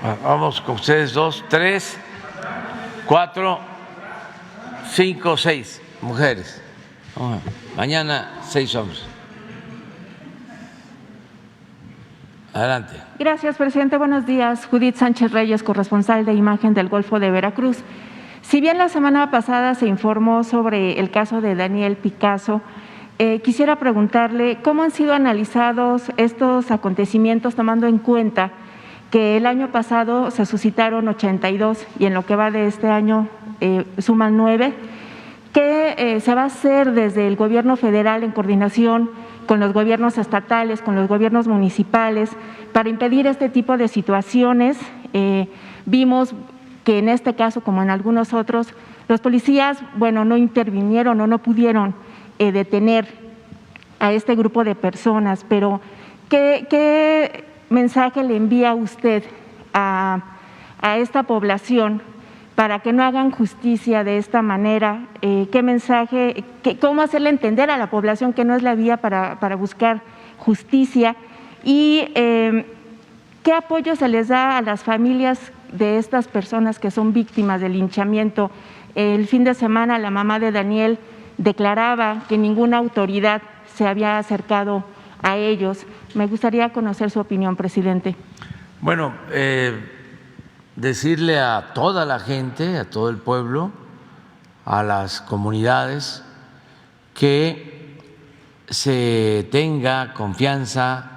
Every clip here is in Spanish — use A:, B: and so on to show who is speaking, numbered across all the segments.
A: Vamos con ustedes 2, 3, 4, 5, 6 mujeres. Mañana 6 hombres. Adelante.
B: Gracias, presidente. Buenos días. Judith Sánchez Reyes, corresponsal de Imagen del Golfo de Veracruz. Si bien la semana pasada se informó sobre el caso de Daniel Picasso, quisiera preguntarle cómo han sido analizados estos acontecimientos, tomando en cuenta que el año pasado se suscitaron 82 y en lo que va de este año suman 9. ¿Qué se va a hacer desde el gobierno federal en coordinación con los gobiernos estatales, con los gobiernos municipales, para impedir este tipo de situaciones? Vimos que en este caso, como en algunos otros, los policías, no intervinieron o no pudieron detener a este grupo de personas, pero ¿qué mensaje le envía usted a esta población para que no hagan justicia de esta manera? ¿Qué mensaje, cómo hacerle entender a la población que no es la vía para buscar justicia? Y ¿qué apoyo se les da a las familias de estas personas que son víctimas del linchamiento? El fin de semana la mamá de Daniel declaraba que ninguna autoridad se había acercado a ellos. Me gustaría conocer su opinión, presidente.
A: Bueno, decirle a toda la gente, a todo el pueblo, a las comunidades, que se tenga confianza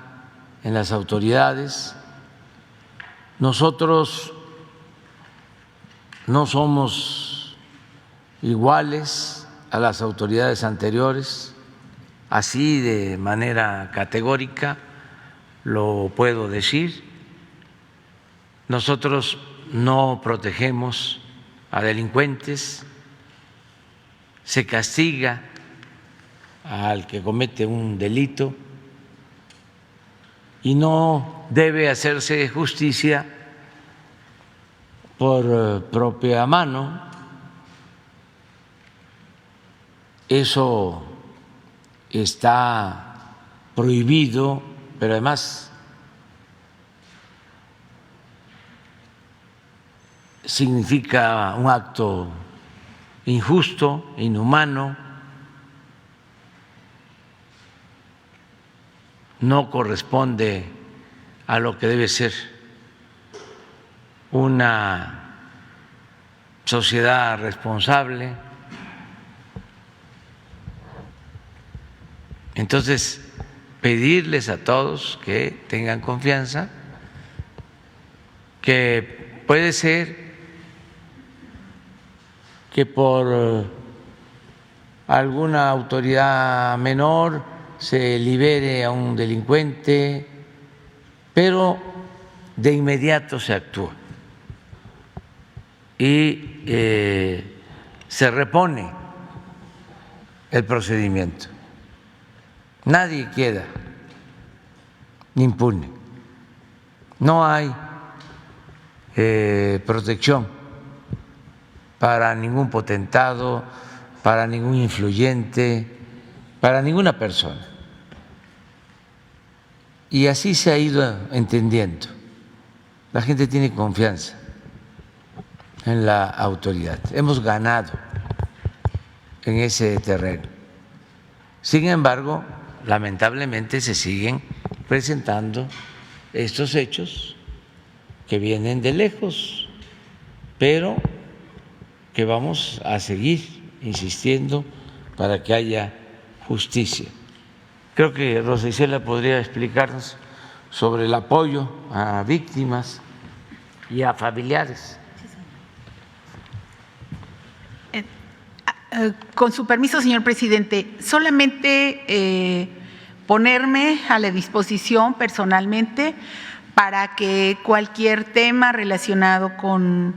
A: en las autoridades. Nosotros no somos iguales a las autoridades anteriores, así de manera categórica lo puedo decir. Nosotros no protegemos a delincuentes, se castiga al que comete un delito y no debe hacerse justicia por propia mano. Eso está prohibido, pero además significa un acto injusto, inhumano, no corresponde a lo que debe ser una sociedad responsable. Entonces, pedirles a todos que tengan confianza, que puede ser que por alguna autoridad menor se libere a un delincuente, pero de inmediato se actúa y se repone el procedimiento. Nadie queda impune. No hay protección para ningún potentado, para ningún influyente, para ninguna persona. Y así se ha ido entendiendo. La gente tiene confianza en la autoridad. Hemos ganado en ese terreno. Sin embargo, lamentablemente se siguen presentando estos hechos que vienen de lejos, pero que vamos a seguir insistiendo para que haya justicia. Creo que Rosa Isela podría explicarnos sobre el apoyo a víctimas y a familiares.
C: Con su permiso, señor presidente, solamente ponerme a la disposición personalmente para que cualquier tema relacionado con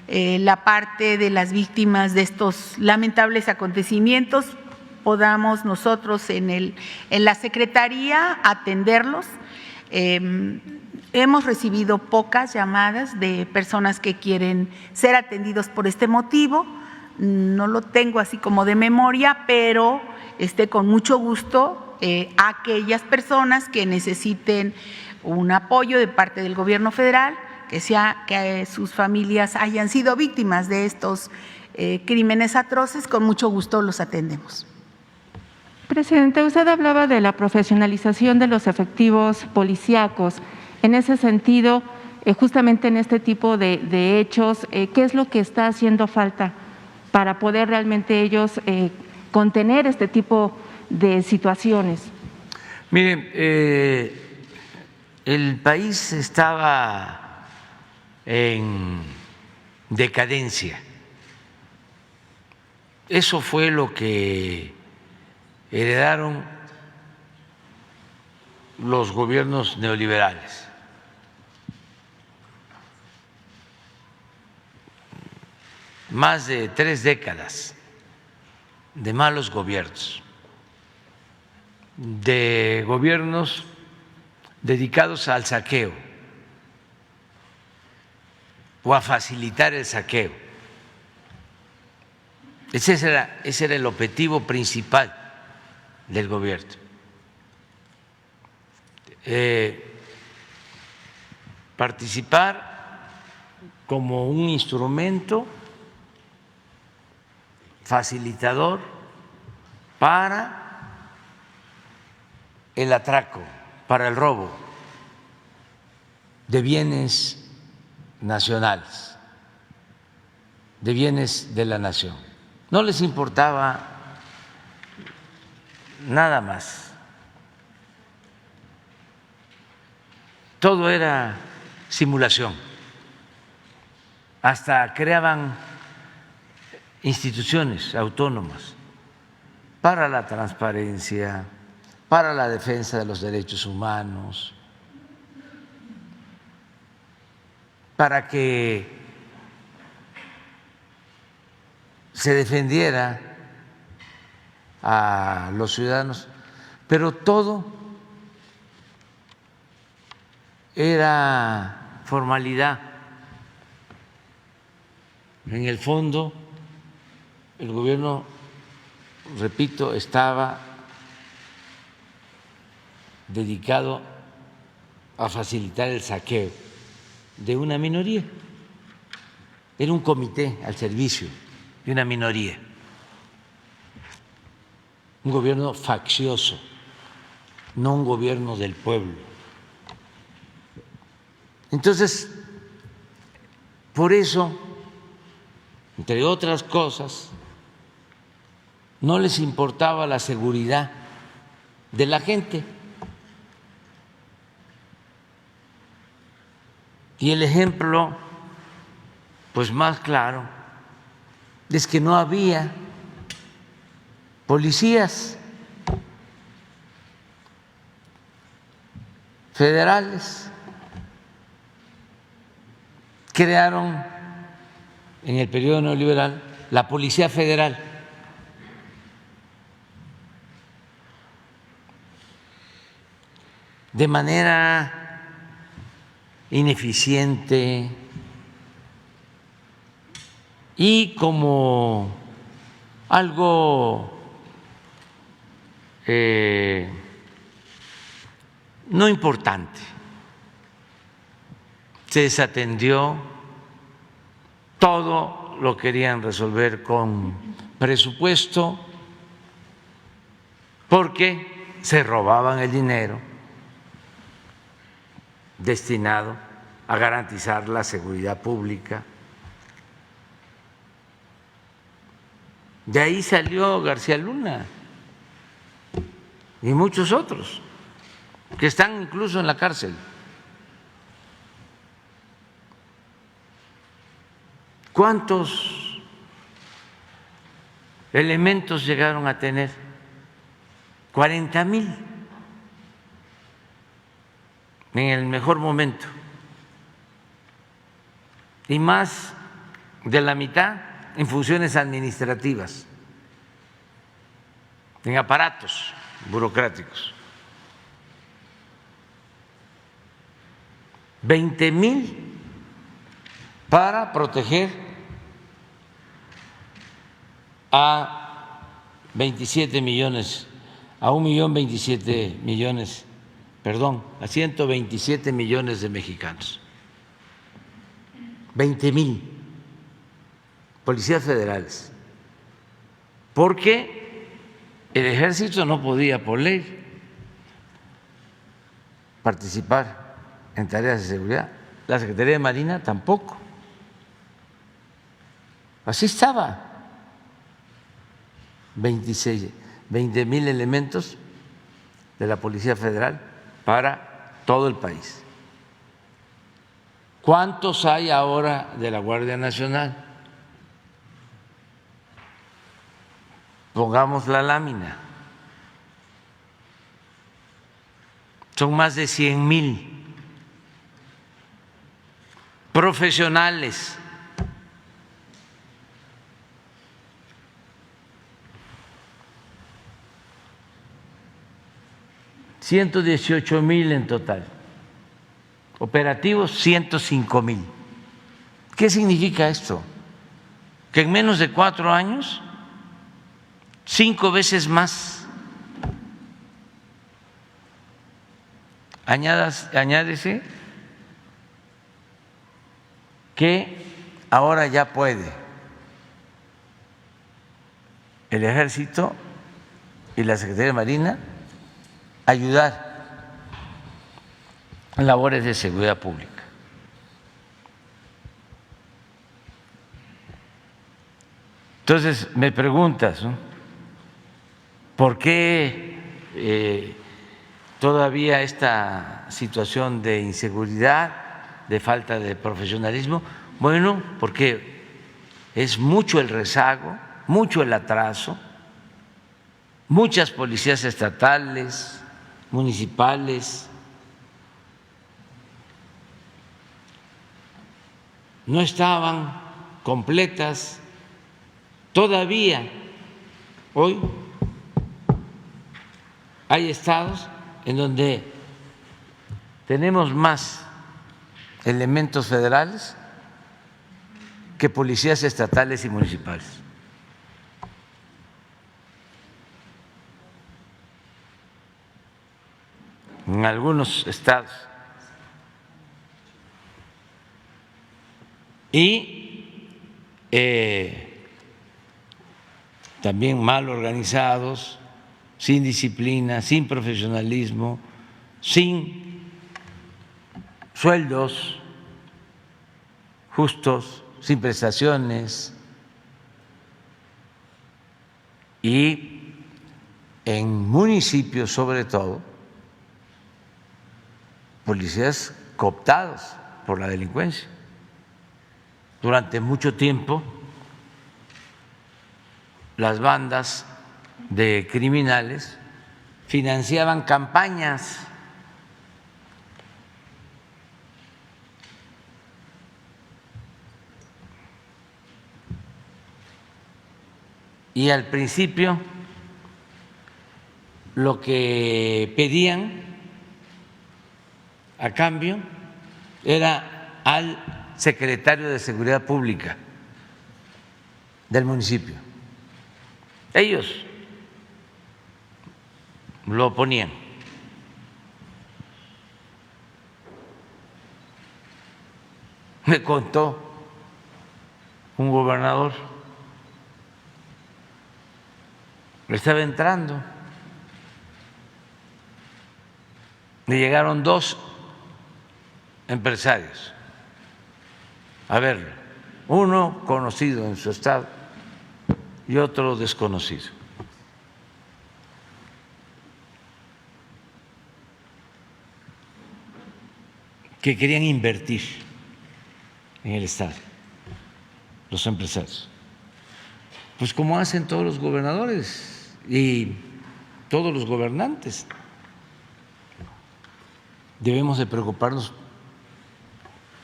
C: la parte de las víctimas de estos lamentables acontecimientos podamos nosotros en la Secretaría atenderlos. Hemos recibido pocas llamadas de personas que quieren ser atendidos por este motivo. No lo tengo así como de memoria, pero con mucho gusto aquellas personas que necesiten un apoyo de parte del gobierno federal, que sus familias hayan sido víctimas de estos crímenes atroces, con mucho gusto los atendemos.
B: Presidente, usted hablaba de la profesionalización de los efectivos policíacos. En ese sentido, justamente en este tipo de hechos, ¿qué es lo que está haciendo falta para poder realmente ellos contener este tipo de situaciones?
A: Miren, el país estaba en decadencia. Eso fue lo que heredaron los gobiernos neoliberales. Más de 3 décadas de malos gobiernos, de gobiernos dedicados al saqueo o a facilitar el saqueo. Ese era el objetivo principal del gobierno. Participar como un instrumento facilitador para el atraco, para el robo de bienes nacionales, de bienes de la nación. No les importaba nada más. Todo era simulación. Hasta creaban instituciones autónomas para la transparencia, para la defensa de los derechos humanos, para que se defendiera a los ciudadanos, pero todo era formalidad. En el fondo, el gobierno, repito, estaba dedicado a facilitar el saqueo de una minoría. Era un comité al servicio de una minoría, un gobierno faccioso, no un gobierno del pueblo. Entonces, por eso, entre otras cosas, no les importaba la seguridad de la gente. Y el ejemplo, pues más claro, es que no había policías federales. Crearon en el periodo neoliberal la Policía Federal. De manera ineficiente y como algo no importante. Se desatendió, todo lo querían resolver con presupuesto porque se robaban el dinero destinado a garantizar la seguridad pública. De ahí salió García Luna y muchos otros que están incluso en la cárcel. ¿Cuántos elementos llegaron a tener? 40,000 en el mejor momento, y más de la mitad en funciones administrativas, en aparatos burocráticos. 20,000 para proteger a 27 millones, a 1,027 millones, perdón, a 127 millones de mexicanos. 20,000 policías federales, porque el ejército no podía por ley participar en tareas de seguridad, la Secretaría de Marina tampoco. Así estaba, 20,000 elementos de la Policía Federal para todo el país. ¿Cuántos hay ahora de la Guardia Nacional? Pongamos la lámina. Son más de 100,000 profesionales. $118,000 en total. Operativos 105,000. ¿Qué significa esto? Que en menos de 4 años, 5 veces más. Añádese que ahora ya puede el Ejército y la Secretaría de Marina ayudar en labores de seguridad pública. Entonces me preguntas, ¿no?, ¿por qué todavía esta situación de inseguridad, de falta de profesionalismo? Bueno, porque es mucho el rezago, mucho el atraso, muchas policías estatales, municipales, no estaban completas todavía. Hoy hay estados en donde tenemos más elementos federales que policías estatales y municipales. En algunos estados. Y también mal organizados, sin disciplina, sin profesionalismo, sin sueldos justos, sin prestaciones, y en municipios sobre todo, policías cooptados por la delincuencia. Durante mucho tiempo las bandas de criminales financiaban campañas y al principio lo que pedían a cambio era al secretario de Seguridad Pública del municipio. Ellos lo ponían. Me contó un gobernador, estaba entrando, le llegaron 2 empresarios a verlo, uno conocido en su estado y otro desconocido. Que querían invertir en el estado, los empresarios. Pues como hacen todos los gobernadores y todos los gobernantes. Debemos de preocuparnos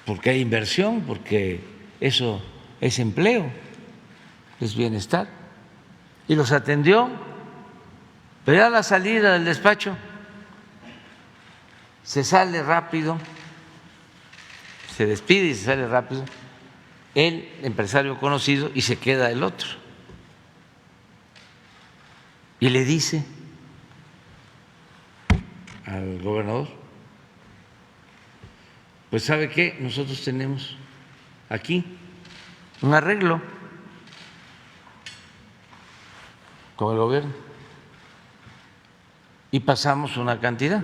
A: porque hay inversión, porque eso es empleo, es bienestar. Y los atendió, pero ya a la salida del despacho se sale rápido, se despide y se sale rápido el empresario conocido y se queda el otro. Y le dice al gobernador: pues ¿sabe qué? Nosotros tenemos aquí un arreglo con el gobierno y pasamos una cantidad.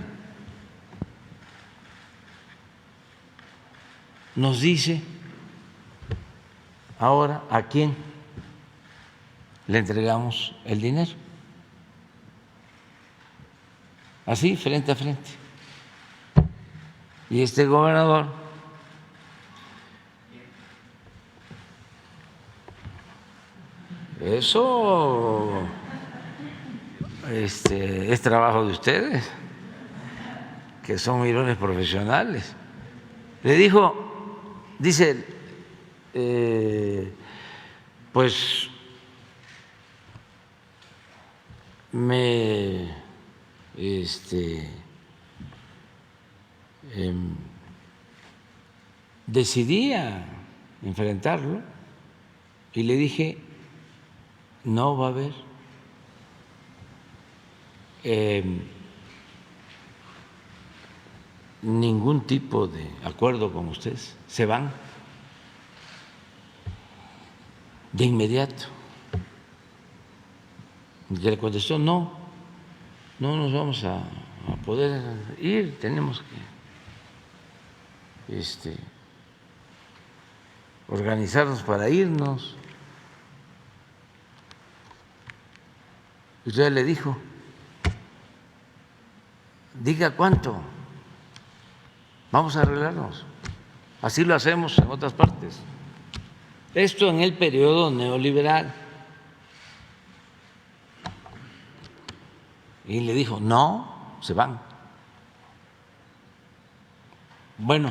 A: Nos dice ahora a quién le entregamos el dinero. Así, frente a frente. Y este gobernador eso es trabajo de ustedes, que son mirones profesionales. Le dijo, dice, pues me decidí a enfrentarlo y le dije, no va a haber ningún tipo de acuerdo con ustedes, se van de inmediato. Y le contestó, no nos vamos a poder ir, tenemos que organizarnos para irnos. Y usted le dijo, diga cuánto, vamos a arreglarnos. Así lo hacemos en otras partes. Esto en el periodo neoliberal. Y le dijo, no, se van. Bueno,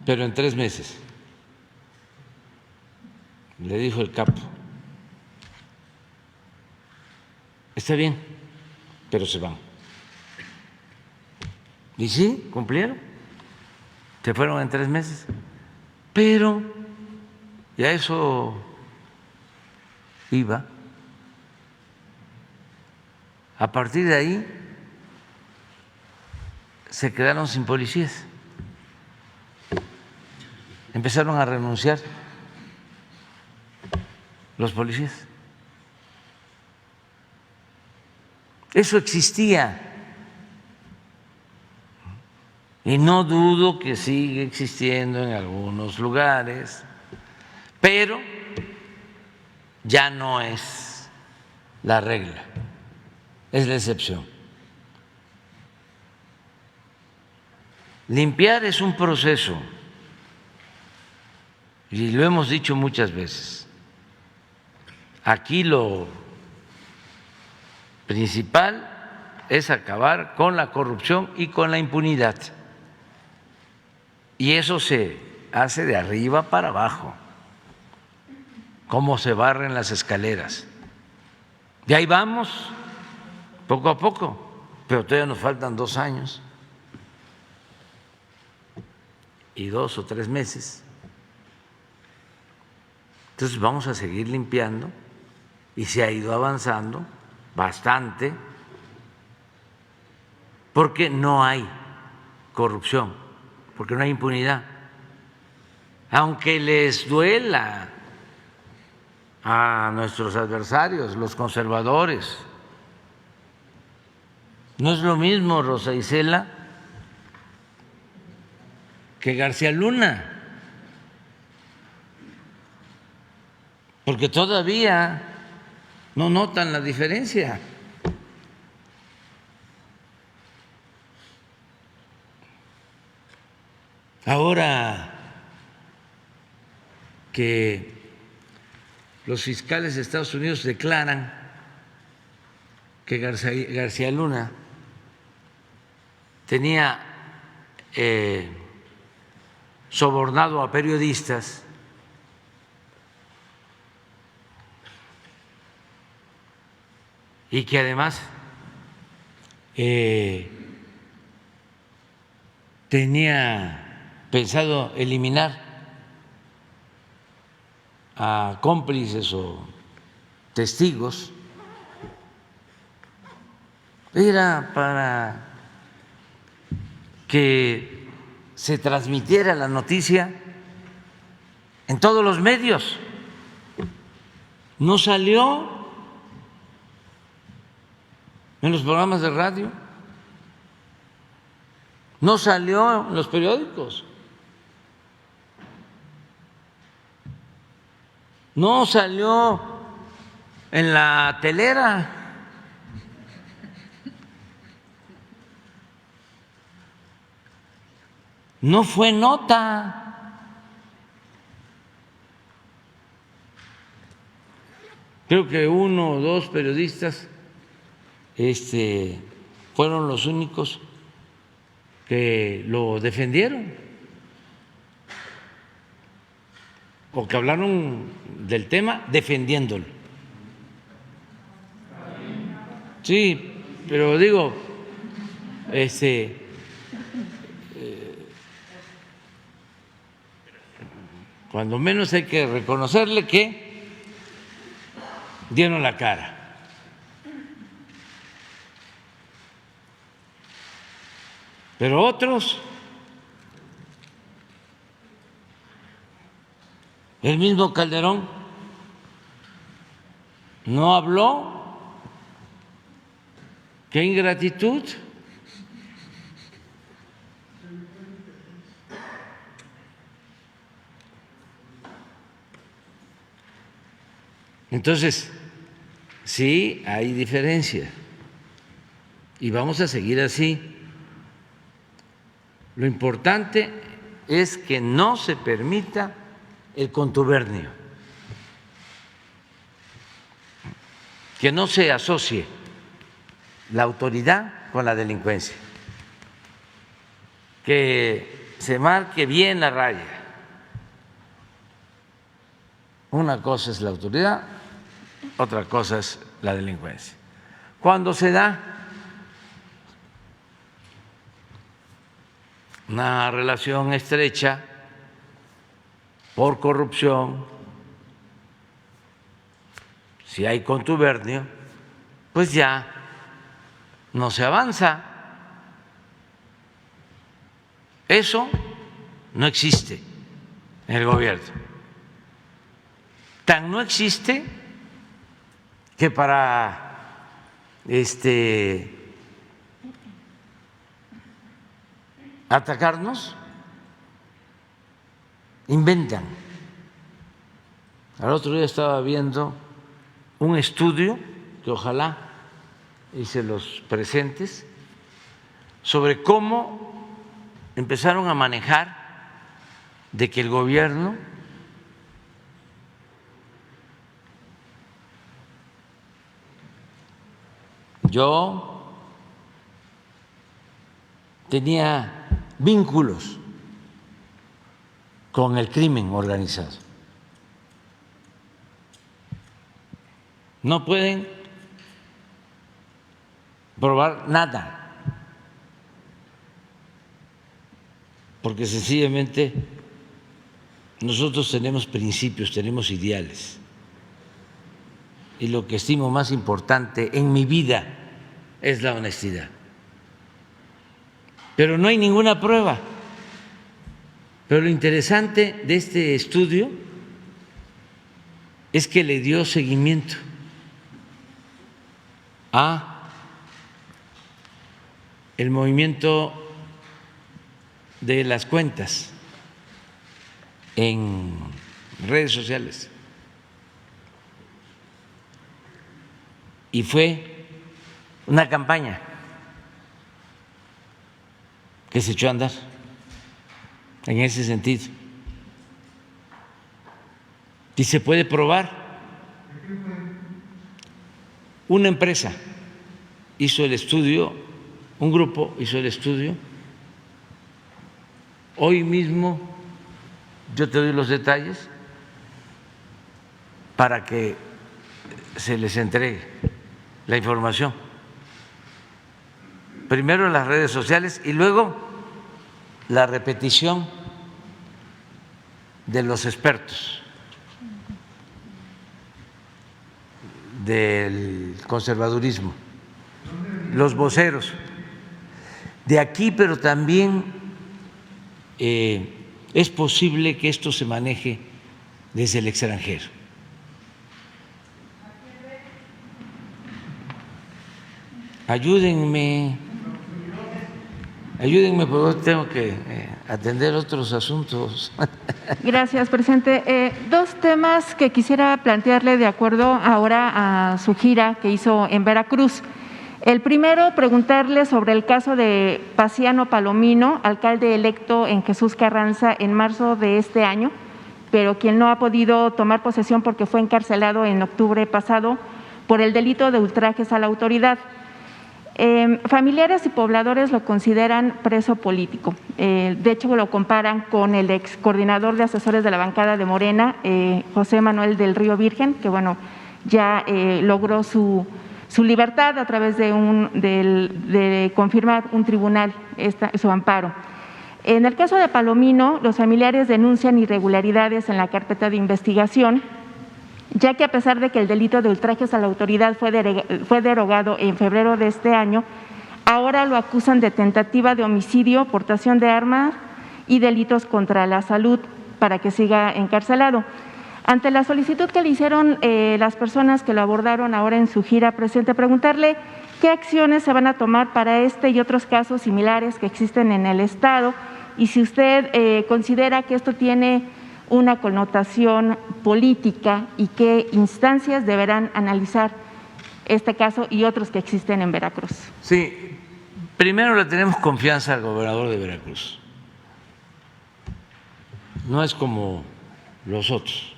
A: pero en 3 meses, le dijo el capo. Está bien, pero se van. Y sí, cumplieron. Se fueron en 3 meses. Pero ya eso iba. A partir de ahí se quedaron sin policías. Empezaron a renunciar los policías. Eso existía. Y no dudo que sigue existiendo en algunos lugares, pero ya no es la regla, es la excepción. Limpiar es un proceso, y lo hemos dicho muchas veces. Aquí lo principal es acabar con la corrupción y con la impunidad. Y eso se hace de arriba para abajo, como se barren las escaleras. Y ahí vamos, poco a poco, pero todavía nos faltan 2 años y 2 o 3 meses. Entonces vamos a seguir limpiando y se ha ido avanzando bastante porque no hay corrupción, porque no hay impunidad. Aunque les duela a nuestros adversarios, los conservadores, no es lo mismo Rosa Isela que García Luna, porque todavía no notan la diferencia. Ahora que los fiscales de Estados Unidos declaran que García Luna tenía sobornado a periodistas, y que además tenía pensado eliminar a cómplices o testigos, era para que se transmitiera la noticia en todos los medios. No salió en los programas de radio, no salió en los periódicos, no salió en la telera. No fue nota. Creo que 1 o 2 periodistas fueron los únicos que lo defendieron o que hablaron del tema defendiéndolo. Sí, pero digo, cuando menos hay que reconocerle que dieron la cara. Pero otros, el mismo Calderón, no habló. ¡Qué ingratitud! Entonces, sí hay diferencia y vamos a seguir así. Lo importante es que no se permita el contubernio, que no se asocie la autoridad con la delincuencia, que se marque bien la raya. Una cosa es la autoridad, otra cosa es la delincuencia. Cuando se da una relación estrecha por corrupción, si hay contubernio, pues ya no se avanza. Eso no existe en el gobierno. Tan no existe que para atacarnos inventan. Al otro día estaba viendo un estudio que ojalá y se los presentes sobre cómo empezaron a manejar de que el gobierno yo tenía vínculos con el crimen organizado. No pueden probar nada, porque sencillamente nosotros tenemos principios, tenemos ideales, y lo que estimo más importante en mi vida es la honestidad. Pero no hay ninguna prueba. Pero lo interesante de este estudio es que le dio seguimiento a el movimiento de las cuentas en redes sociales. Y fue una campaña que se echó a andar en ese sentido. Y se puede probar. Una empresa hizo el estudio, un grupo hizo el estudio. Hoy mismo yo te doy los detalles para que se les entregue la información. Primero en las redes sociales y luego la repetición de los expertos del conservadurismo, los voceros de aquí, pero también es posible que esto se maneje desde el extranjero. Ayúdenme, porque tengo que atender otros asuntos.
B: Gracias, presidente. Dos temas que quisiera plantearle de acuerdo ahora a su gira que hizo en Veracruz. El primero, preguntarle sobre el caso de Paciano Palomino, alcalde electo en Jesús Carranza en marzo de este año, pero quien no ha podido tomar posesión porque fue encarcelado en octubre pasado por el delito de ultrajes a la autoridad. Familiares y pobladores lo consideran preso político. De hecho, lo comparan con el ex coordinador de asesores de la bancada de Morena, José Manuel del Río Virgen, que bueno, ya logró su libertad a través de confirmar un tribunal su amparo. En el caso de Palomino, los familiares denuncian irregularidades en la carpeta de investigación, ya que a pesar de que el delito de ultrajes a la autoridad fue derogado en febrero de este año, ahora lo acusan de tentativa de homicidio, portación de armas y delitos contra la salud para que siga encarcelado. Ante la solicitud que le hicieron las personas que lo abordaron ahora en su gira, presidente, preguntarle qué acciones se van a tomar para este y otros casos similares que existen en el Estado y si usted considera que esto tiene una connotación política y qué instancias deberán analizar este caso y otros que existen en Veracruz.
A: Sí, primero le tenemos confianza al gobernador de Veracruz. No es como los otros.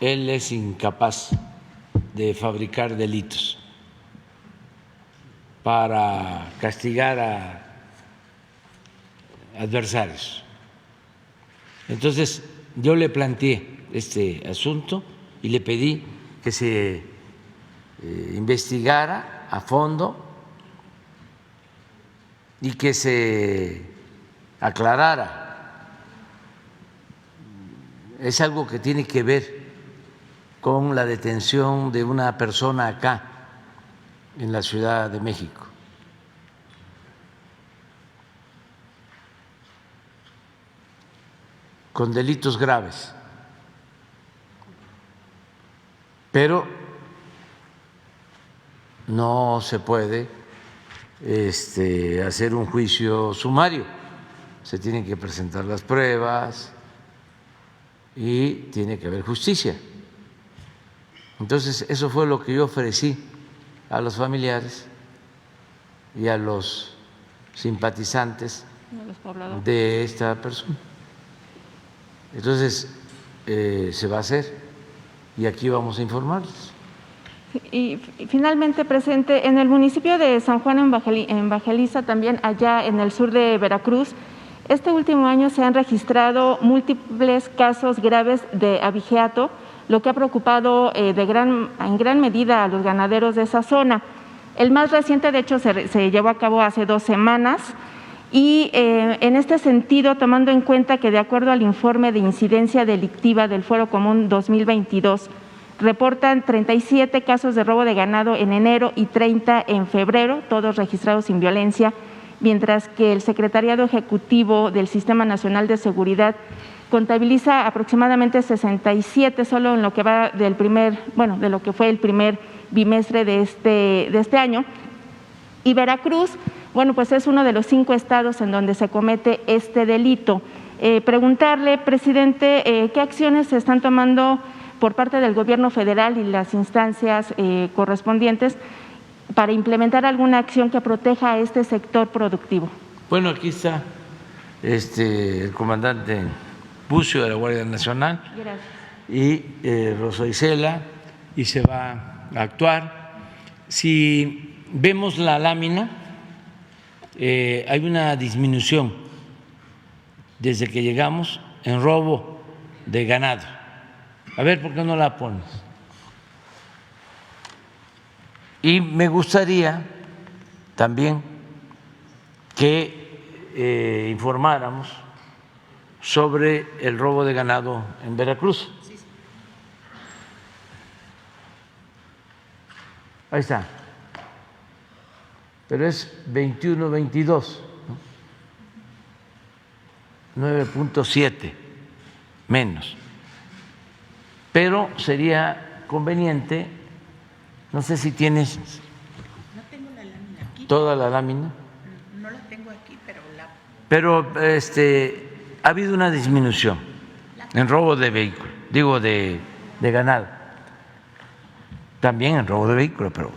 A: Él es incapaz de fabricar delitos para castigar a adversarios. Entonces, yo le planteé este asunto y le pedí que se investigara a fondo y que se aclarara. Es algo que tiene que ver con la detención de una persona acá en la Ciudad de México. Con delitos graves, pero no se puede hacer un juicio sumario, se tienen que presentar las pruebas y tiene que haber justicia. Entonces, eso fue lo que yo ofrecí a los familiares y a los simpatizantes de esta persona. Entonces, se va a hacer y aquí vamos a informarles.
B: Y finalmente, presidente, en el municipio de San Juan Evangeliza, también allá en el sur de Veracruz, este último año se han registrado múltiples casos graves de abigeato, lo que ha preocupado en gran medida a los ganaderos de esa zona. El más reciente, de hecho, se llevó a cabo hace 2 semanas. Y en este sentido, tomando en cuenta que de acuerdo al informe de incidencia delictiva del Fuero Común 2022, reportan 37 casos de robo de ganado en enero y 30 en febrero, todos registrados sin violencia, mientras que el Secretariado Ejecutivo del Sistema Nacional de Seguridad contabiliza aproximadamente 67 solo en lo que va de lo que fue el primer bimestre de este año. Y Veracruz, pues es uno de los 5 estados en donde se comete este delito. Preguntarle, presidente, ¿qué acciones se están tomando por parte del gobierno federal y las instancias correspondientes para implementar alguna acción que proteja a este sector productivo?
A: Bueno, aquí está el comandante Bucio de la Guardia Nacional.
B: Gracias.
A: Y Rosa Isela, y se va a actuar. Si vemos la lámina, hay una disminución desde que llegamos en robo de ganado. A ver, ¿por qué no la pones? Y me gustaría también que informáramos sobre el robo de ganado en Veracruz. Ahí está. Pero es 21-22, ¿no? 9.7 menos. Pero sería conveniente, no sé si tienes toda la lámina.
C: No la tengo aquí,
A: pero ha habido una disminución en robo de vehículos, digo de ganado, también en robo de vehículos, pero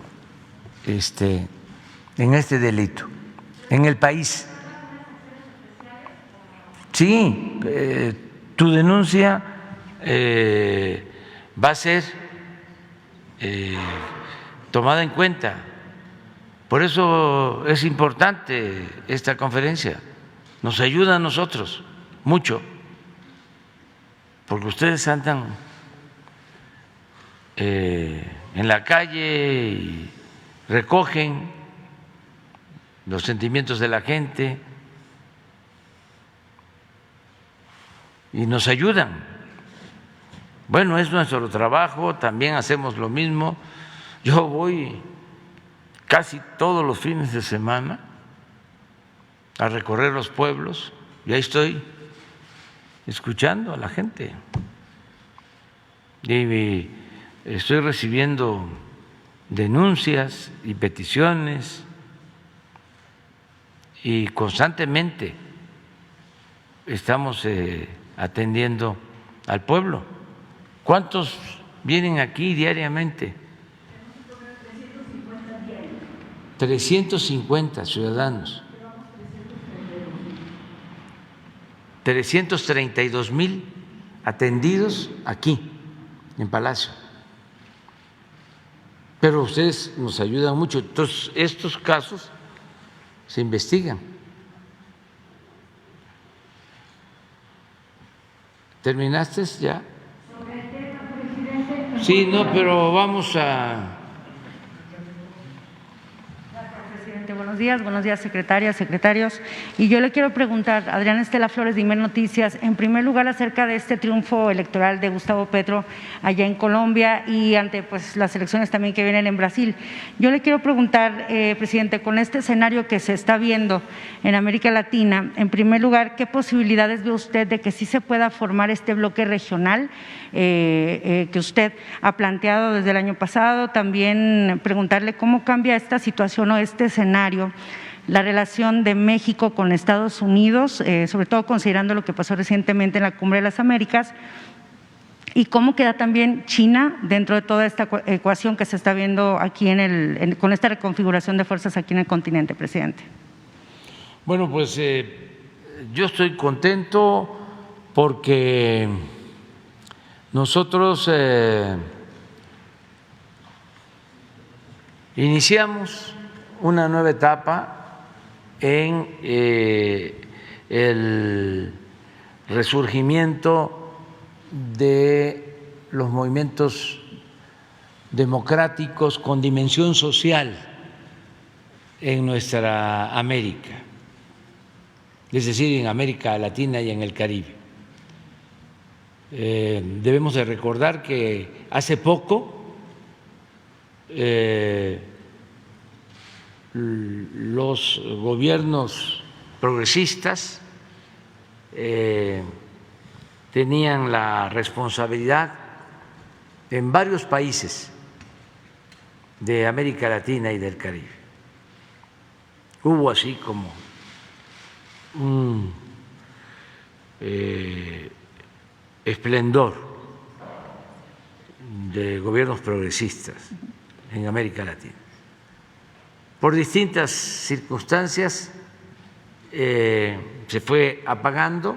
A: en este delito en el país. Sí, tu denuncia va a ser tomada en cuenta. Por eso es importante esta conferencia. Nos ayuda a nosotros mucho, porque ustedes andan en la calle y recogen los sentimientos de la gente y nos ayudan. Bueno, es nuestro trabajo, también hacemos lo mismo. Yo voy casi todos los fines de semana a recorrer los pueblos y ahí estoy escuchando a la gente y estoy recibiendo denuncias y peticiones y constantemente estamos atendiendo al pueblo. ¿Cuántos vienen aquí diariamente? 350 ciudadanos. 332,000 atendidos aquí, en Palacio. Pero ustedes nos ayudan mucho. Entonces, estos casos se investigan. ¿Terminaste ya? Sí, no, pero vamos a...
D: Buenos días, secretarias, secretarios. Y yo le quiero preguntar, Adriana Estela Flores de Imer Noticias, en primer lugar acerca de este triunfo electoral de Gustavo Petro allá en Colombia y ante las elecciones también que vienen en Brasil. Yo le quiero preguntar, presidente, con este escenario que se está viendo en América Latina, en primer lugar, ¿qué posibilidades ve usted de que sí se pueda formar este bloque regional que usted ha planteado desde el año pasado? También preguntarle cómo cambia esta situación o este escenario la relación de México con Estados Unidos, sobre todo considerando lo que pasó recientemente en la Cumbre de las Américas, y cómo queda también China dentro de toda esta ecuación que se está viendo aquí con esta reconfiguración de fuerzas aquí en el continente, presidente.
A: Bueno, pues yo estoy contento porque nosotros iniciamos una nueva etapa en el resurgimiento de los movimientos democráticos con dimensión social en nuestra América, es decir, en América Latina y en el Caribe. Debemos de recordar que hace poco los gobiernos progresistas tenían la responsabilidad en varios países de América Latina y del Caribe. Hubo así como un esplendor de gobiernos progresistas en América Latina. Por distintas circunstancias se fue apagando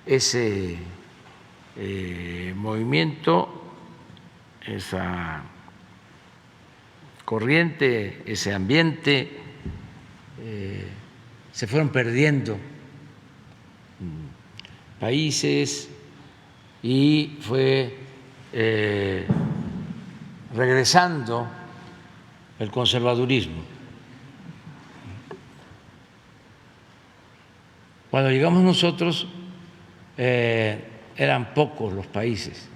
A: ese movimiento, esa corriente, ese ambiente, se fueron perdiendo países y fue regresando el conservadurismo. Cuando llegamos nosotros eran pocos los países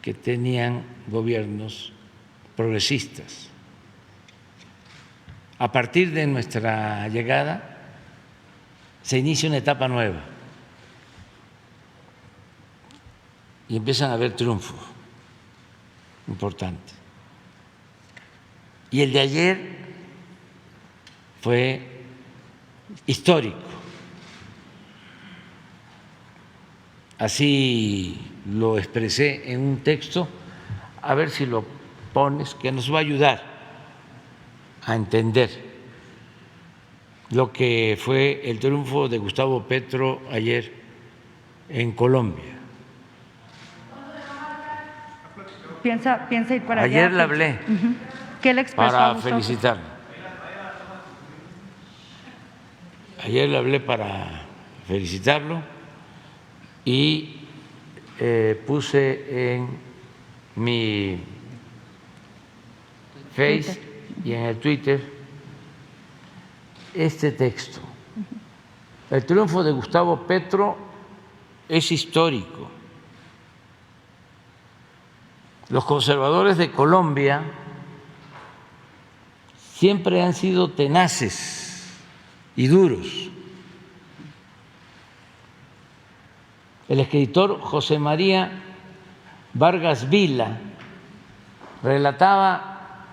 A: que tenían gobiernos progresistas. a partir de nuestra llegada se inicia una etapa nueva y empiezan a haber triunfos importantes. Y el de ayer fue histórico. Así lo expresé en un texto, a ver si lo pones, que nos va a ayudar a entender lo que fue el triunfo de Gustavo Petro ayer en Colombia.
D: ¿Piensa ir para allá?
A: Ayer le hablé
D: ¿Qué le expresó
A: para
D: a Gustavo?
A: felicitarlo. Ayer le hablé para felicitarlo y puse en mi Face y en el Twitter este texto. El triunfo de Gustavo Petro es histórico. Los conservadores de Colombia siempre han sido tenaces y duros. El escritor José María Vargas Vila relataba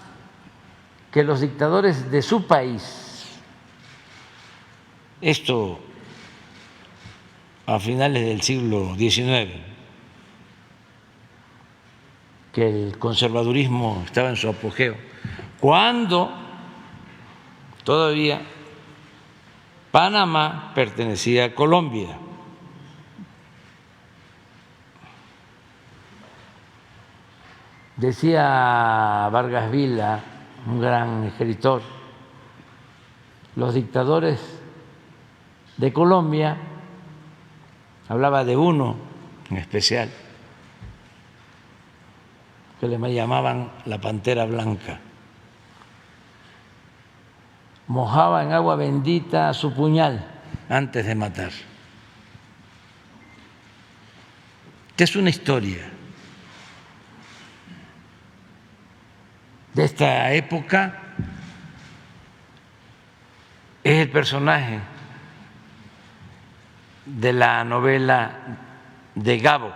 A: que los dictadores de su país, esto a finales del siglo XIX, que el conservadurismo estaba en su apogeo, cuando todavía Panamá pertenecía a Colombia. Decía Vargas Vila, un gran escritor, los dictadores de Colombia, hablaba de uno en especial, que le llamaban la Pantera Blanca, mojaba en agua bendita su puñal antes de matar. Esta es una historia de esta época, es el personaje de la novela de Gabo.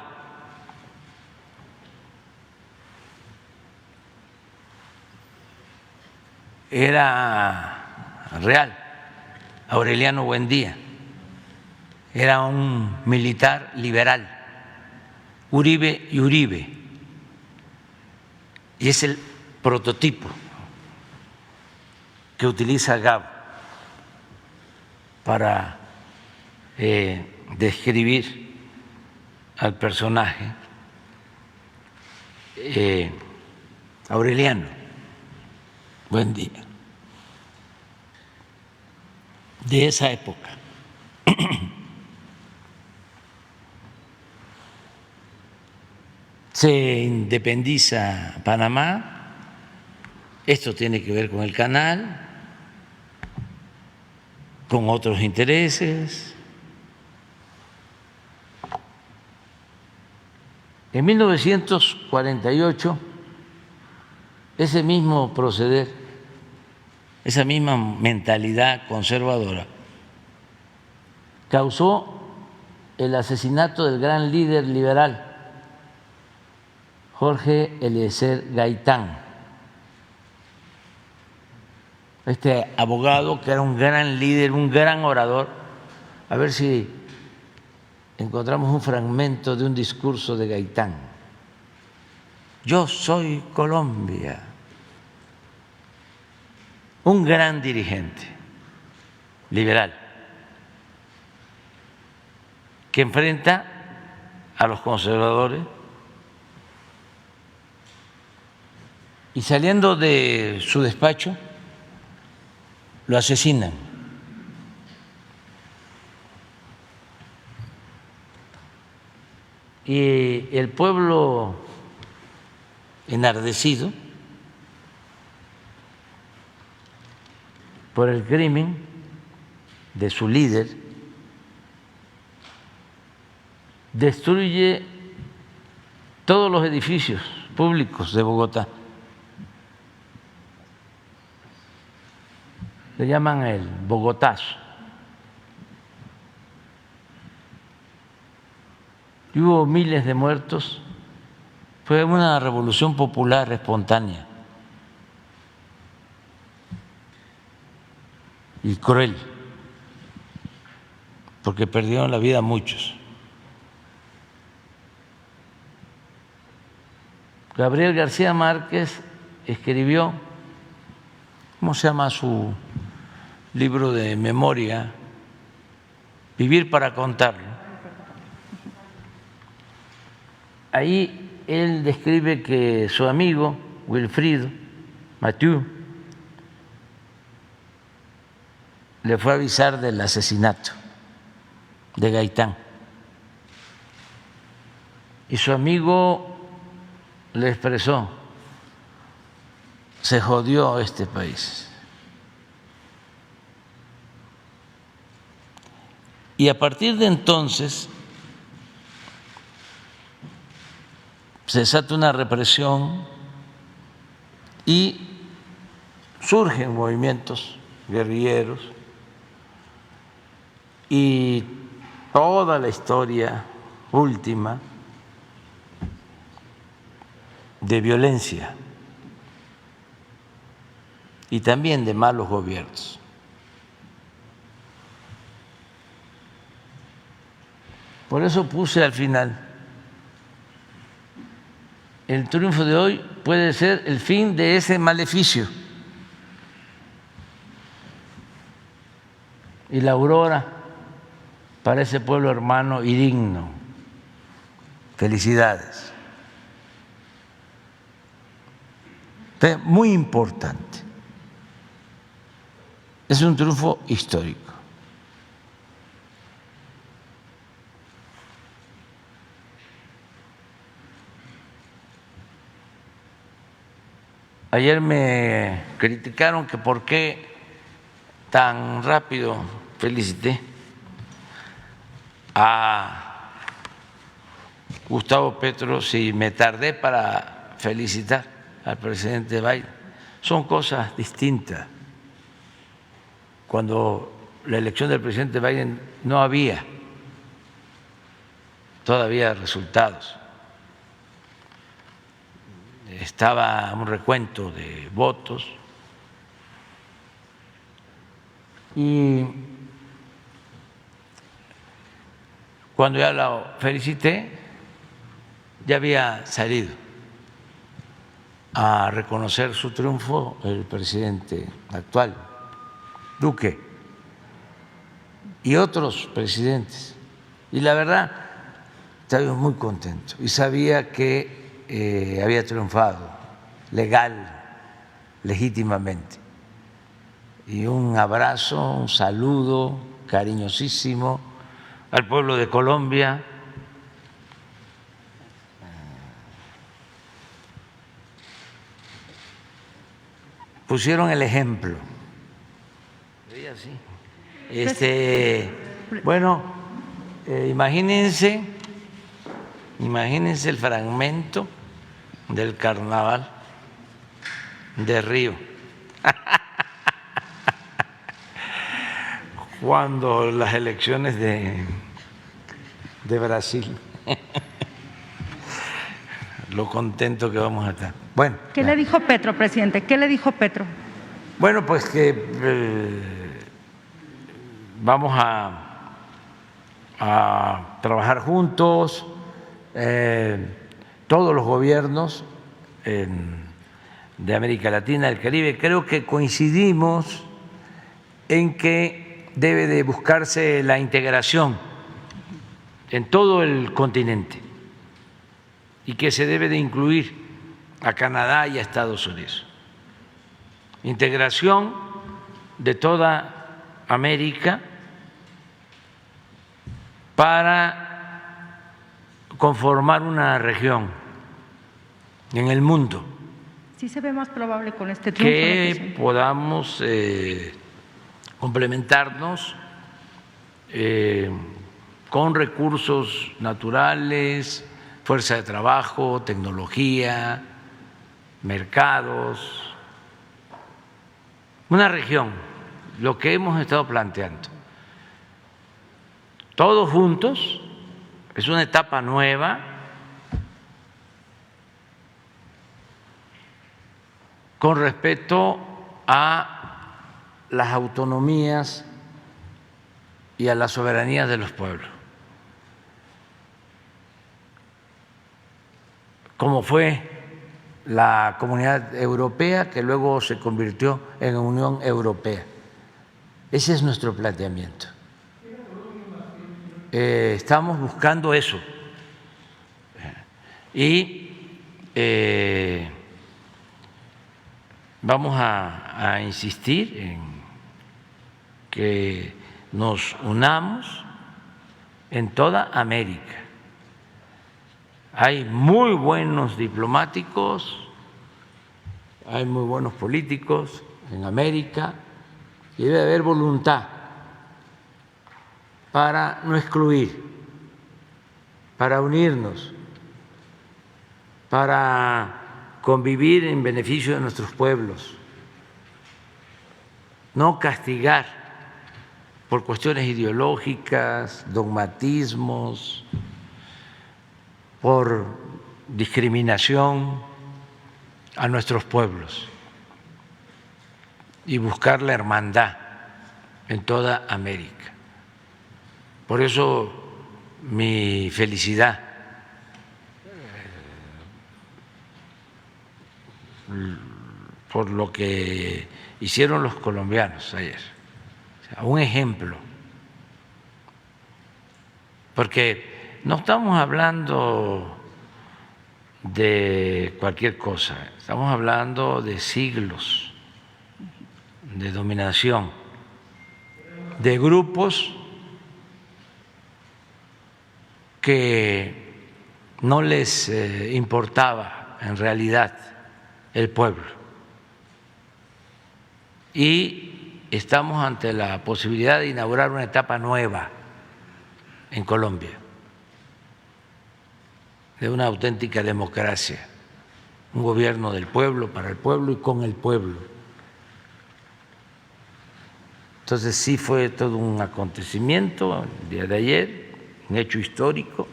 A: Era real, Aureliano Buendía, era un militar liberal, Uribe y Uribe, y es el prototipo que utiliza Gabo para describir al personaje Aureliano Buendía, de esa época. Se independiza Panamá. Esto tiene que ver con el canal, con otros intereses. En 1948, ese mismo proceder, esa misma mentalidad conservadora, causó el asesinato del gran líder liberal, Jorge Eliezer Gaitán. Este abogado que era un gran líder, un gran orador. A ver si encontramos un fragmento de un discurso de Gaitán. Yo soy Colombia. Un gran dirigente liberal que enfrenta a los conservadores y saliendo de su despacho lo asesinan. Y el pueblo enardecido por el crimen de su líder destruye todos los edificios públicos de Bogotá. le llaman el Bogotazo. Y hubo miles de muertos. Fue una revolución popular espontánea y cruel, porque perdieron la vida muchos. Gabriel García Márquez escribió, ¿cómo se llama su libro de memoria? Vivir para contarlo. Ahí él describe que su amigo Wilfrido Mathieu le fue a avisar del asesinato de Gaitán. Y su amigo le expresó: se jodió este país. Y a partir de entonces se desata una represión y surgen movimientos guerrilleros y toda la historia última de violencia y también de malos gobiernos. Por eso puse al final: el triunfo de hoy puede ser el fin de ese maleficio y la aurora para ese pueblo hermano y digno. Felicidades. Es muy importante. Es un triunfo histórico. Ayer me criticaron que por qué tan rápido felicité a Gustavo Petro si me tardé para felicitar al presidente Biden. Son cosas distintas. Cuando la elección del presidente Biden no había todavía resultados. Estaba un recuento de votos y cuando ya la felicité ya había salido a reconocer su triunfo el presidente actual, Duque, y otros presidentes. Y la verdad, estaba muy contento y sabía que había triunfado legal, legítimamente. Y un abrazo, un saludo cariñosísimo al pueblo de Colombia. Pusieron el ejemplo. Bueno, imagínense el fragmento del carnaval de Río, cuando las elecciones de Brasil, lo contento que vamos a estar. Bueno,
D: ¿qué le dijo Petro, presidente? ¿Qué le dijo Petro?
A: Bueno, pues que vamos a trabajar juntos, todos los gobiernos de América Latina, del Caribe. Creo que coincidimos en que debe de buscarse la integración en todo el continente y que se debe de incluir a Canadá y a Estados Unidos. Integración de toda América para conformar una región en el mundo.
D: Sí se ve más probable con este triunfo,
A: que podamos complementarnos con recursos naturales, fuerza de trabajo, tecnología, mercados, una región lo que hemos estado planteando. Todos juntos, es una etapa nueva, con respecto a las autonomías y a la soberanía de los pueblos, como fue la Comunidad Europea, que luego se convirtió en Unión Europea. Ese es nuestro planteamiento. Estamos buscando eso. Y vamos a insistir en que nos unamos en toda América. Hay muy buenos diplomáticos, hay muy buenos políticos en América y debe haber voluntad para no excluir, para unirnos, para convivir en beneficio de nuestros pueblos, no castigar por cuestiones ideológicas, dogmatismos, por discriminación a nuestros pueblos y buscar la hermandad en toda América. Por eso mi felicidad por lo que hicieron los colombianos ayer. O sea, un ejemplo, porque no estamos hablando de cualquier cosa, estamos hablando de siglos de dominación, de grupos que no les importaba en realidad el pueblo. Y estamos ante la posibilidad de inaugurar una etapa nueva en Colombia, de una auténtica democracia, un gobierno del pueblo, para el pueblo y con el pueblo. Entonces sí fue todo un acontecimiento el día de ayer, un hecho histórico,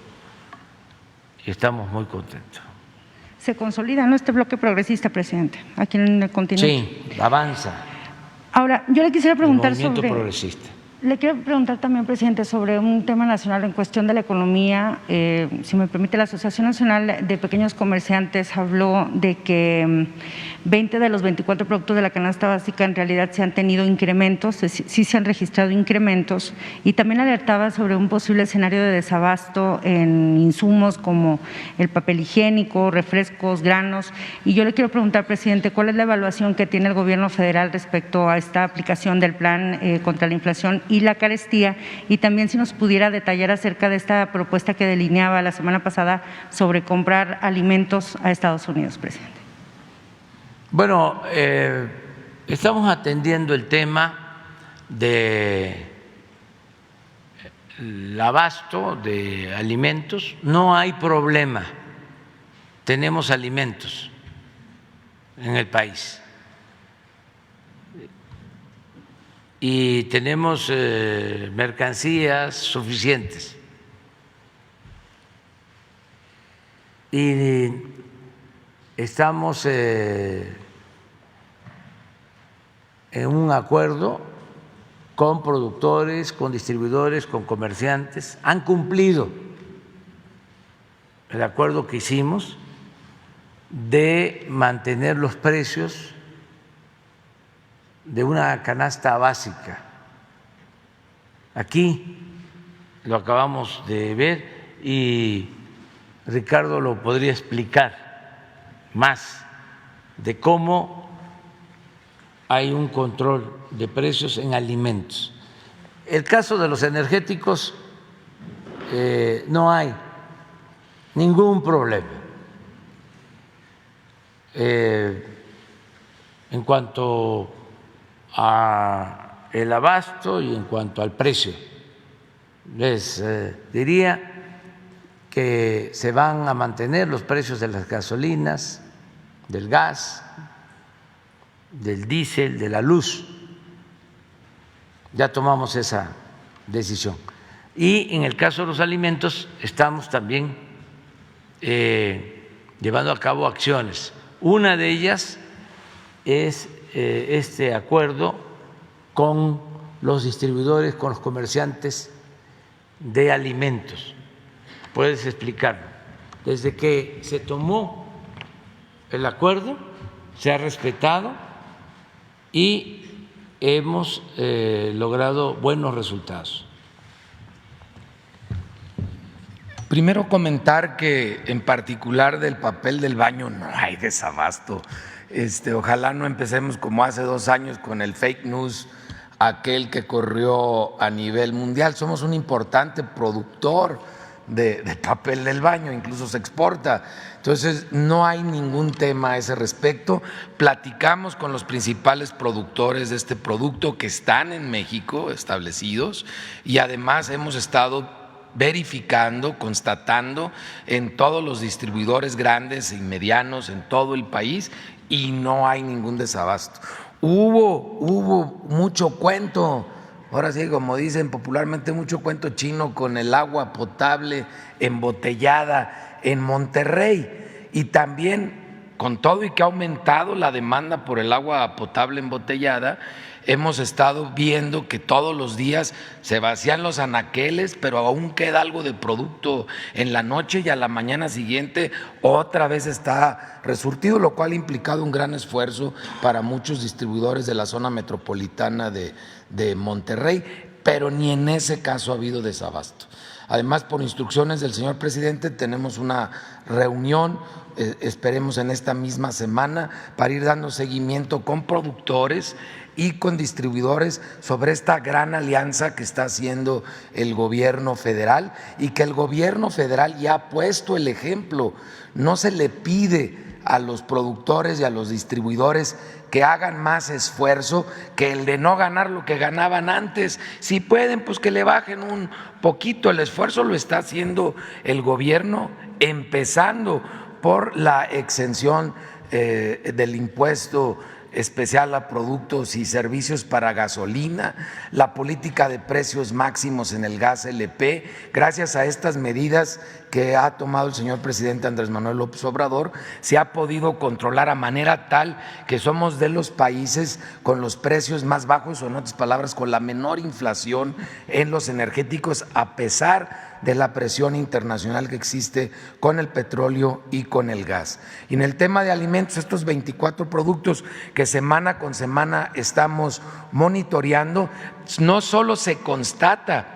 A: y estamos muy contentos.
D: Se consolida, ¿no?, este bloque progresista, presidente, aquí en el continente.
A: Sí, avanza.
D: Ahora, yo le quisiera preguntar
A: el movimiento
D: sobre…
A: progresista.
D: Le quiero preguntar también, presidente, sobre un tema nacional en cuestión de la economía. Si me permite, la Asociación Nacional de Pequeños Comerciantes habló de que 20 de los 24 productos de la canasta básica en realidad se han tenido incrementos, sí se han registrado incrementos, y también alertaba sobre un posible escenario de desabasto en insumos como el papel higiénico, refrescos, granos. Y yo le quiero preguntar, presidente, ¿cuál es la evaluación que tiene el gobierno federal respecto a esta aplicación del plan contra la inflación y la carestía? Y también si nos pudiera detallar acerca de esta propuesta que delineaba la semana pasada sobre comprar alimentos a Estados Unidos, presidente.
A: Bueno, estamos atendiendo el tema del abasto de alimentos. No hay problema, tenemos alimentos en el país. Y tenemos mercancías suficientes. Y estamos en un acuerdo con productores, con distribuidores, con comerciantes. Han cumplido el acuerdo que hicimos de mantener los precios de una canasta básica. Aquí lo acabamos de ver y Ricardo lo podría explicar más de cómo hay un control de precios en alimentos. El caso de los energéticos, no hay ningún problema. En cuanto a el abasto y en cuanto al precio, les diría que se van a mantener los precios de las gasolinas, del gas, del diésel, de la luz, ya tomamos esa decisión. Y en el caso de los alimentos estamos también llevando a cabo acciones. Una de ellas es este acuerdo con los distribuidores, con los comerciantes de alimentos. Puedes explicarlo. Desde que se tomó el acuerdo, se ha respetado y hemos logrado buenos resultados.
E: Primero comentar que en particular del papel del baño no hay desabasto. Ojalá no empecemos como hace 2 años con el fake news, aquel que corrió a nivel mundial. Somos un importante productor de papel del baño, incluso se exporta. Entonces, no hay ningún tema a ese respecto. Platicamos con los principales productores de este producto que están en México establecidos y además hemos estado verificando, constatando en todos los distribuidores grandes y medianos en todo el país y no hay ningún desabasto. Hubo mucho cuento, ahora sí, como dicen popularmente, mucho cuento chino con el agua potable embotellada en Monterrey y también con todo y que ha aumentado la demanda por el agua potable embotellada, hemos estado viendo que todos los días se vacían los anaqueles, pero aún queda algo de producto en la noche y a la mañana siguiente otra vez está resurtido, lo cual ha implicado un gran esfuerzo para muchos distribuidores de la zona metropolitana de Monterrey, pero ni en ese caso ha habido desabasto. Además, por instrucciones del señor presidente, tenemos una reunión, esperemos en esta misma semana, para ir dando seguimiento con productores y con distribuidores sobre esta gran alianza que está haciendo el gobierno federal y que el gobierno federal ya ha puesto el ejemplo. No se le pide a los productores y a los distribuidores que hagan más esfuerzo que el de no ganar lo que ganaban antes. Si pueden, pues que le bajen un poquito. El esfuerzo lo está haciendo el gobierno, empezando por la exención del impuesto especial a productos y servicios para gasolina, la política de precios máximos en el gas LP. Gracias a estas medidas que ha tomado el señor presidente Andrés Manuel López Obrador, se ha podido controlar a manera tal que somos de los países con los precios más bajos, o en otras palabras, con la menor inflación en los energéticos, a pesar de la presión internacional que existe con el petróleo y con el gas. Y en el tema de alimentos, estos 24 productos que semana con semana estamos monitoreando, no solo se constata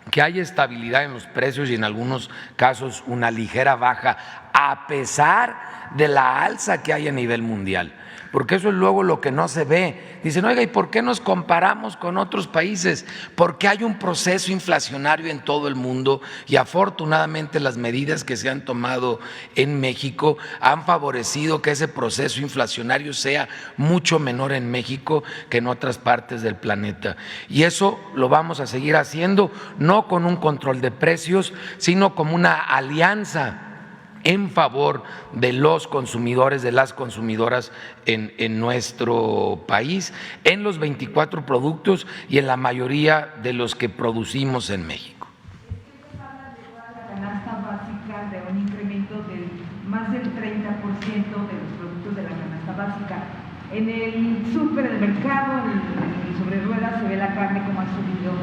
E: que hay estabilidad en los precios y en algunos casos una ligera baja, a pesar de la alza que hay a nivel mundial. Porque eso es luego lo que no se ve. Dicen, oiga, ¿y por qué nos comparamos con otros países? Porque hay un proceso inflacionario en todo el mundo y afortunadamente las medidas que se han tomado en México han favorecido que ese proceso inflacionario sea mucho menor en México que en otras partes del planeta. Y eso lo vamos a seguir haciendo, no con un control de precios, sino como una alianza en favor de los consumidores, de las consumidoras en nuestro país, en los 24 productos y en la mayoría de los que producimos en México.
F: La canasta básica de un incremento de más del 30% de los productos de la canasta básica. En el supermercado, sobre ruedas, se ve la carne como ha subido,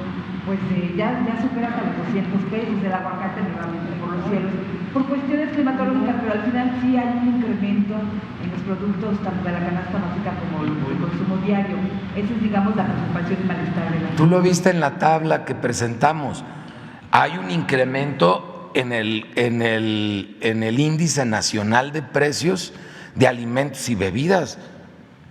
F: pues ya supera hasta los 200 pesos, el aguacate nuevamente por los cielos, por cuestiones climatológicas, pero al final sí hay un incremento en los productos tanto de la canasta básica como el consumo diario. Esa es, digamos, la preocupación y malestar de la gente.
E: Tú lo viste en la tabla que presentamos, hay un incremento en el índice nacional de precios de alimentos y bebidas.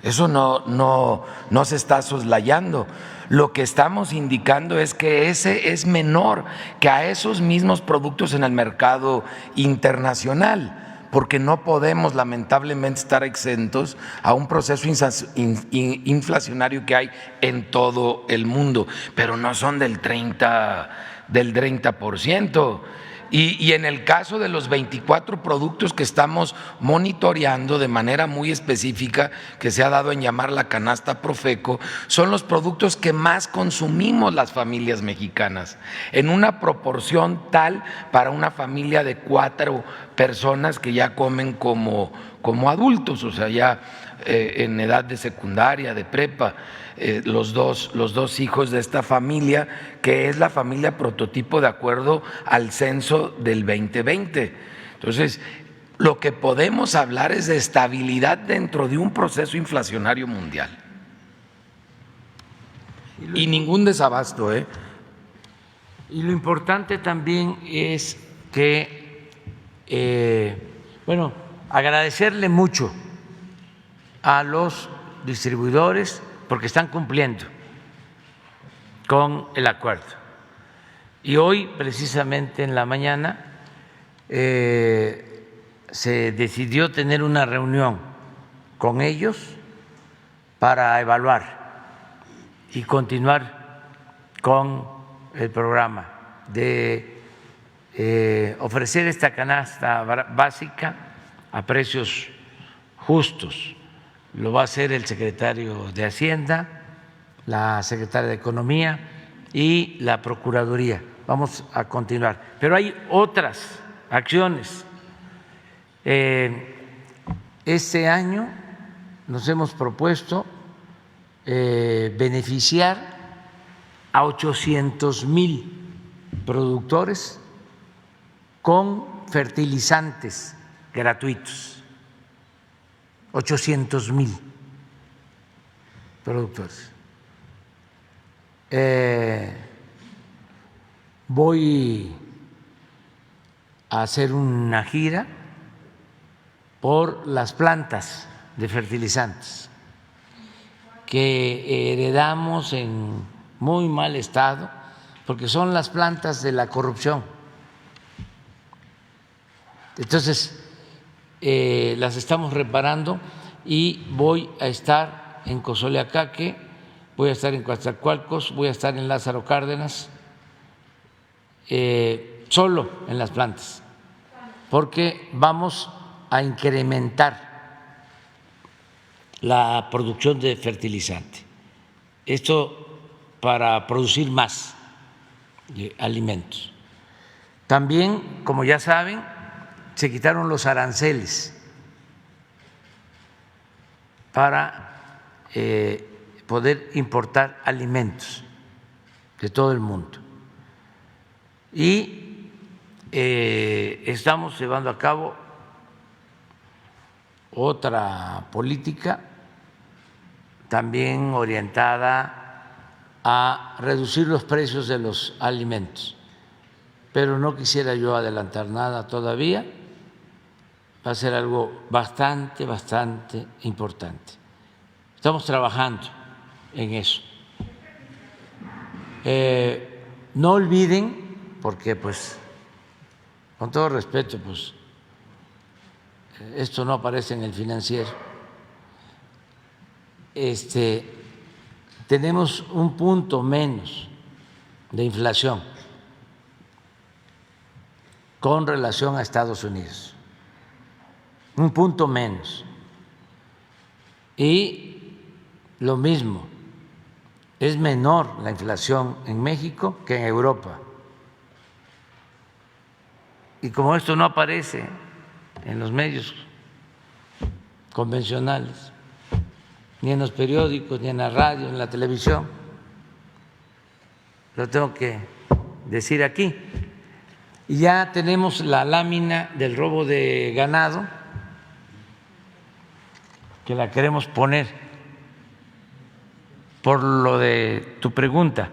E: Eso no se está soslayando. Lo que estamos indicando es que ese es menor que a esos mismos productos en el mercado internacional, porque no podemos lamentablemente estar exentos a un proceso inflacionario que hay en todo el mundo, pero no son del 30%. Y en el caso de los 24 productos que estamos monitoreando de manera muy específica, que se ha dado en llamar la canasta Profeco, son los productos que más consumimos las familias mexicanas, en una proporción tal para una familia de 4 personas que ya comen como adultos, o sea, ya en edad de secundaria, de prepa. Los dos hijos de esta familia, que es la familia prototipo de acuerdo al censo del 2020. Entonces, lo que podemos hablar es de estabilidad dentro de un proceso inflacionario mundial. Y ningún desabasto, ¿eh?
A: Y lo importante también es que, agradecerle mucho a los distribuidores porque están cumpliendo con el acuerdo. Y hoy, precisamente en la mañana, se decidió tener una reunión con ellos para evaluar y continuar con el programa de ofrecer esta canasta básica a precios justos. Lo va a hacer el secretario de Hacienda, la secretaria de Economía y la Procuraduría. Vamos a continuar. Pero hay otras acciones. Este año nos hemos propuesto beneficiar a 800,000 productores con fertilizantes gratuitos. 800,000 productores. Voy a hacer una gira por las plantas de fertilizantes que heredamos en muy mal estado, porque son las plantas de la corrupción. Entonces, las estamos reparando y voy a estar en Cozoleacaque, voy a estar en Coatzacoalcos, voy a estar en Lázaro Cárdenas, solo en las plantas, porque vamos a incrementar la producción de fertilizante. Esto para producir más alimentos. También, como ya saben, se quitaron los aranceles para poder importar alimentos de todo el mundo. Y estamos llevando a cabo otra política también orientada a reducir los precios de los alimentos, pero no quisiera yo adelantar nada todavía. Va a ser algo bastante importante. Estamos trabajando en eso. No olviden, porque pues, con todo respeto, pues esto no aparece en el Financiero. Tenemos un punto menos de inflación con relación a Estados Unidos. Un punto menos. Y lo mismo, es menor la inflación en México que en Europa. Y como esto no aparece en los medios convencionales, ni en los periódicos, ni en la radio, ni en la televisión, lo tengo que decir aquí. Y ya tenemos la lámina del robo de ganado, que la queremos poner por lo de tu pregunta.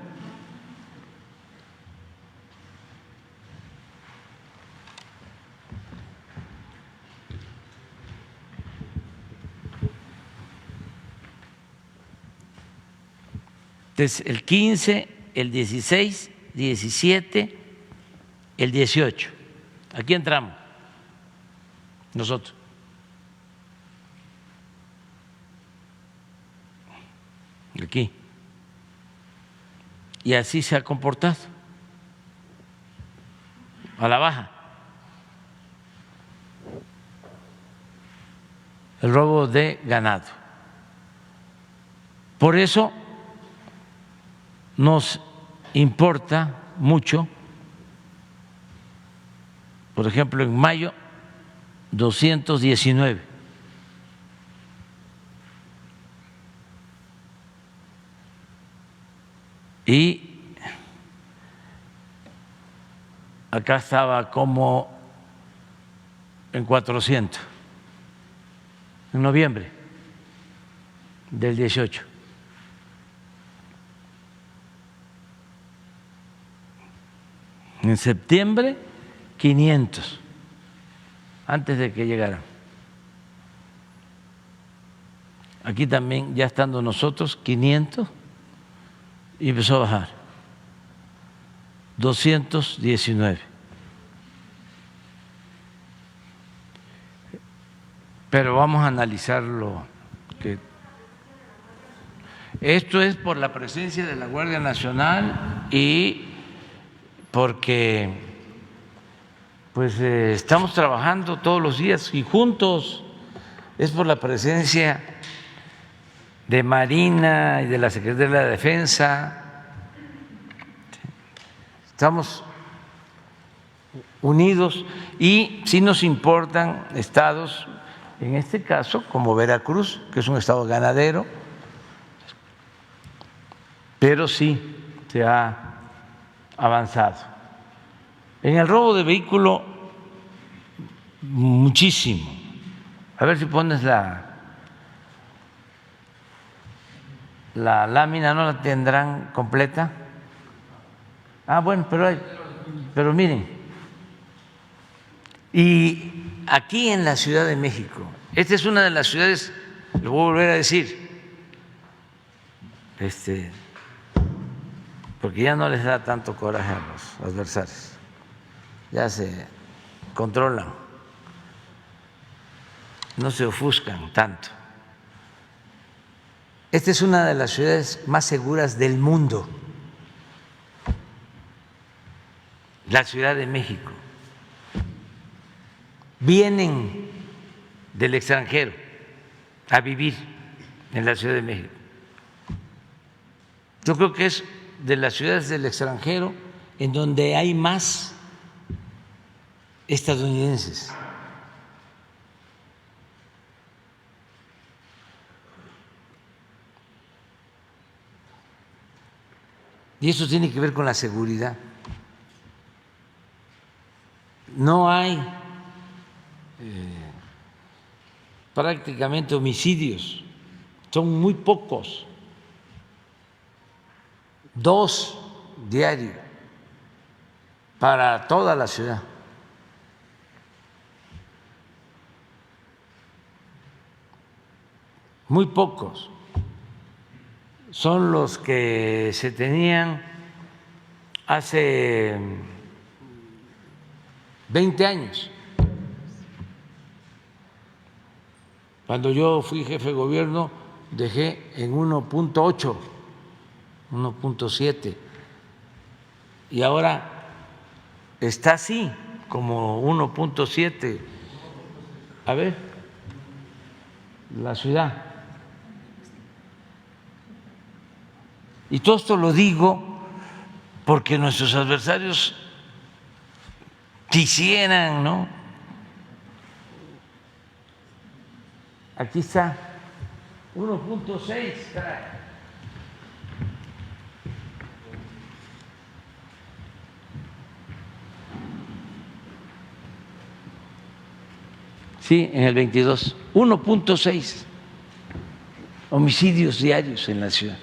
A: Entonces, el 15, el 16, 17, el 18. Aquí entramos nosotros. Aquí. Y así se ha comportado a la baja. El robo de ganado. Por eso nos importa mucho, por ejemplo, en mayo 219. Y acá estaba como en 400, en noviembre del 18. En septiembre, 500, antes de que llegaran. Aquí también, ya estando nosotros, 500, y empezó a bajar. 219. Pero vamos a analizarlo. Esto es por la presencia de la Guardia Nacional y porque pues estamos trabajando todos los días y juntos. Es por la presencia de Marina y de la Secretaría de la Defensa. Estamos unidos y sí nos importan estados, en este caso como Veracruz, que es un estado ganadero, pero sí se ha avanzado. En el robo de vehículo, muchísimo. A ver si pones la lámina, ¿no la tendrán completa? Ah, bueno, pero miren, y aquí en la Ciudad de México, esta es una de las ciudades, lo voy a volver a decir, porque ya no les da tanto coraje a los adversarios, ya se controlan, no se ofuscan tanto. Esta es una de las ciudades más seguras del mundo, la Ciudad de México. Vienen del extranjero a vivir en la Ciudad de México. Yo creo que es de las ciudades del extranjero en donde hay más estadounidenses. Y eso tiene que ver con la seguridad. No hay prácticamente homicidios, son muy pocos, 2 diarios para toda la ciudad. Muy pocos son los que se tenían hace 20 años. Cuando yo fui jefe de gobierno dejé en 1.8, 1.7 y ahora está así como 1.7. A ver, la ciudad. Y todo esto lo digo porque nuestros adversarios quisieran, ¿no? Aquí está, 1.6, caray. Sí, en el 22, 1.6 homicidios diarios en la ciudad.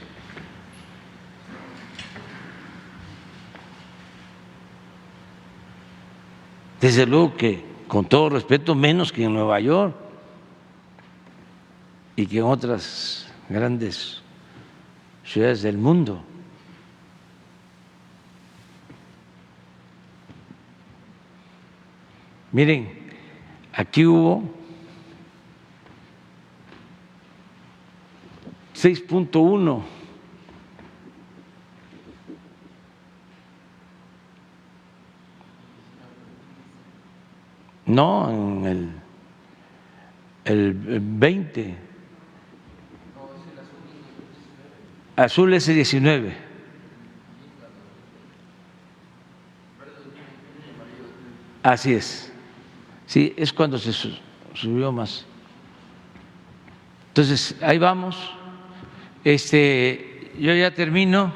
A: Desde luego que, con todo respeto, menos que en Nueva York y que en otras grandes ciudades del mundo. Miren, aquí hubo 6.1. No, en el 20. Azul es el 19. Así es. Sí, es cuando se subió más. Entonces, ahí vamos. Yo ya termino.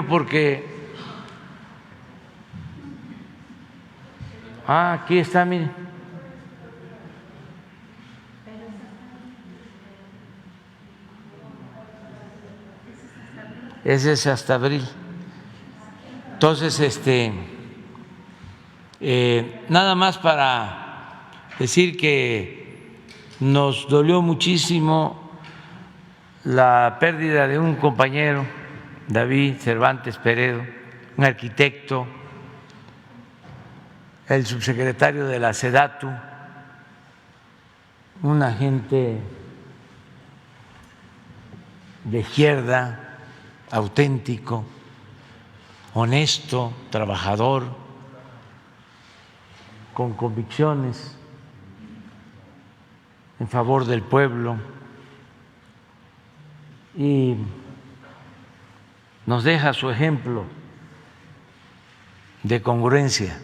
A: Porque aquí está, miren. Ese es hasta abril. Entonces, nada más para decir que nos dolió muchísimo la pérdida de un compañero, David Cervantes Peredo, un arquitecto, el subsecretario de la SEDATU, un agente de izquierda, auténtico, honesto, trabajador, con convicciones en favor del pueblo, y nos deja su ejemplo de congruencia.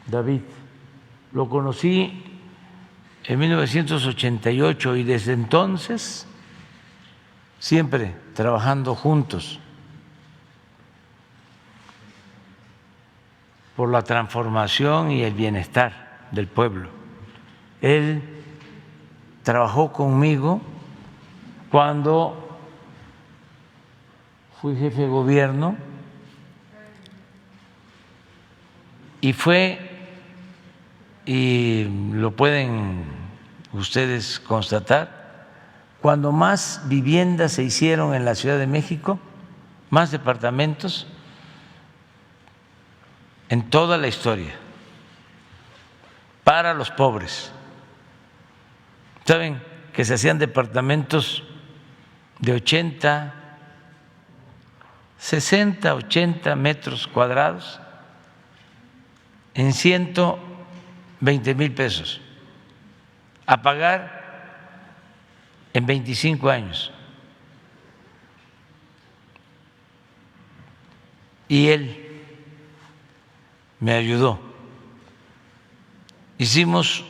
A: David, lo conocí en 1988 y desde entonces siempre trabajando juntos por la transformación y el bienestar del pueblo. Él trabajó conmigo cuando fui jefe de gobierno y fue, y lo pueden ustedes constatar, cuando más viviendas se hicieron en la Ciudad de México, más departamentos en toda la historia, para los pobres. ¿Saben que se hacían departamentos de 80, 60, 80 metros cuadrados en 120,000 pesos, a pagar en 25 años? Y él me ayudó. Hicimos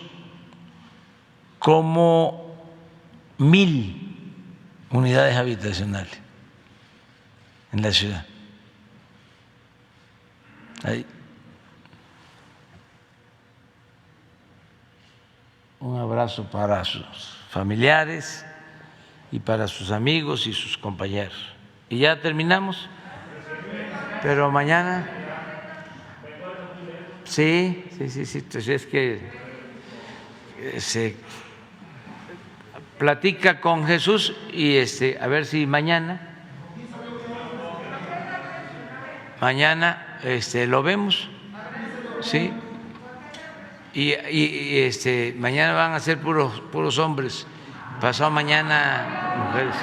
A: como 1,000 unidades habitacionales en la ciudad. Ahí. Un abrazo para sus familiares y para sus amigos y sus compañeros. Y ya terminamos, pero mañana, sí, entonces es que se platica con Jesús y a ver si mañana lo vemos, sí. Y mañana van a ser puros hombres, pasado mañana mujeres.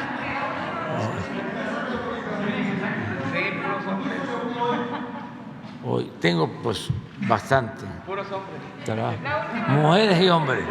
A: Hoy tengo pues bastante trabajo. Mujeres y hombres.